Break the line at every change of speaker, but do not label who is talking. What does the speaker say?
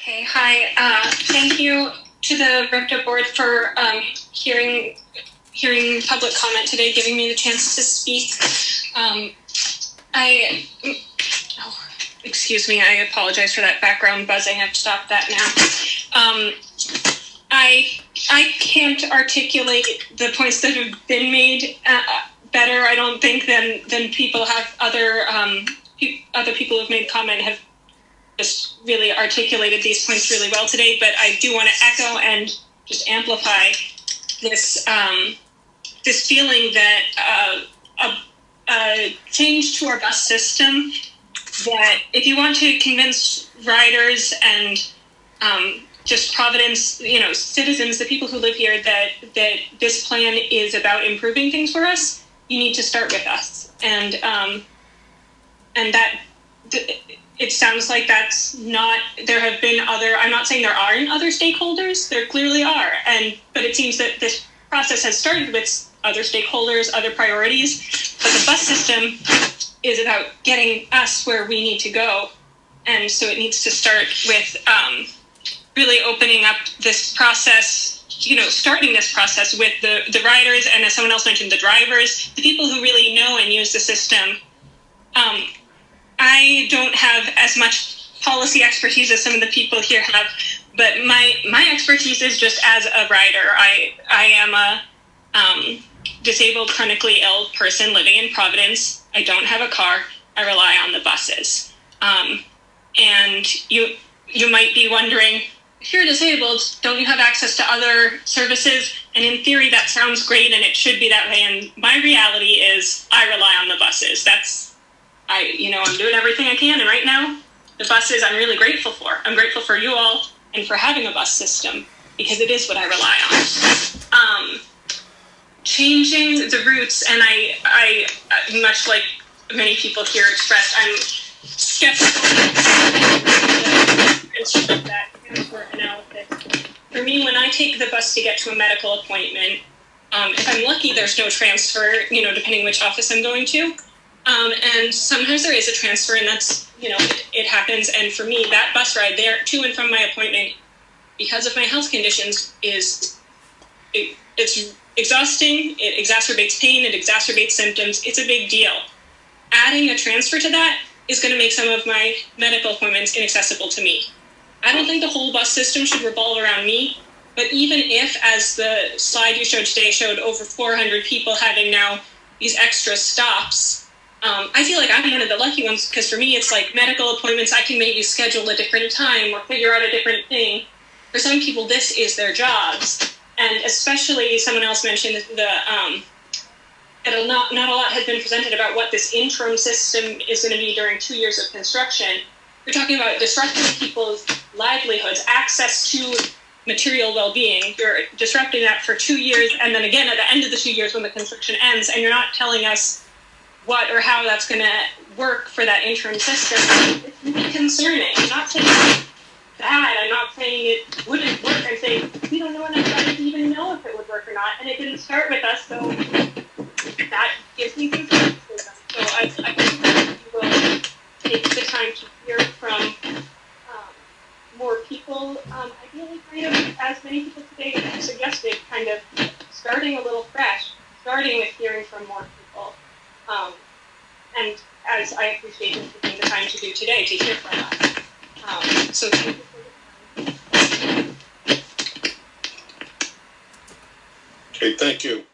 Okay, hi. Thank you to the RIPTA board for hearing public comment today, giving me the chance to speak. Excuse me, I apologize for that background buzzing. I've stopped that now. I can't articulate the points that have been made better, I don't think, than people have other people who have made comment have just really articulated these points really well today. But I do want to echo and just amplify this this feeling that a change to our bus system, that if you want to convince riders and just Providence, citizens, the people who live here, that this plan is about improving things for us, you need to start with us. And that it sounds like that's not, there have been other, I'm not saying there aren't other stakeholders, there clearly are. But it seems that this process has started with other stakeholders, other priorities, but the bus system is about getting us where we need to go. And so it needs to start with really opening up this process, starting this process with the riders, and as someone else mentioned, the drivers, the people who really know and use the system. I don't have as much policy expertise as some of the people here have, but my expertise is just as a rider. I am a disabled, chronically ill person living in Providence. I don't have a car. I rely on the buses. And you might be wondering, if you're disabled, don't you have access to other services? And in theory, that sounds great, and it should be that way. And my reality is I rely on the buses. I'm doing everything I can. And right now, the buses I'm really grateful for. I'm grateful for you all and for having a bus system, because it is what I rely on. Changing the routes, and I much like many people here expressed, I'm skeptical that transfer analysis. For me, when I take the bus to get to a medical appointment, if I'm lucky, there's no transfer, depending which office I'm going to. And sometimes there is a transfer, and that's, it happens. And for me, that bus ride there to and from my appointment, because of my health conditions, it's exhausting. It exacerbates pain. It exacerbates symptoms. It's a big deal. Adding a transfer to that is going to make some of my medical appointments inaccessible to me. I don't think the whole bus system should revolve around me, but even if, as the slide you showed today showed, over 400 people having now these extra stops, I feel like I'm one of the lucky ones, because for me, it's like medical appointments, I can maybe schedule a different time or figure out a different thing. For some people, this is their jobs. And especially, someone else mentioned that not a lot has been presented about what this interim system is going to be during 2 years of construction. We're talking about disrupting people's livelihoods, access to material well-being. You're disrupting that for 2 years, and then again at the end of the 2 years when the construction ends, and you're not telling us what or how that's going to work for that interim system. It's really concerning. I'm not saying it's bad. I'm not saying it wouldn't work. I'm saying we don't know enough about it to even know if it would work or not, and it didn't start with us, so that gives me concerns. So I think that we will take the time to hear from more people, ideally kind of, as many people today suggested, kind of starting a little fresh, starting with hearing from more people. And as I appreciate you taking the time to do today, to hear from us. So thank you for the time.
Okay, thank you.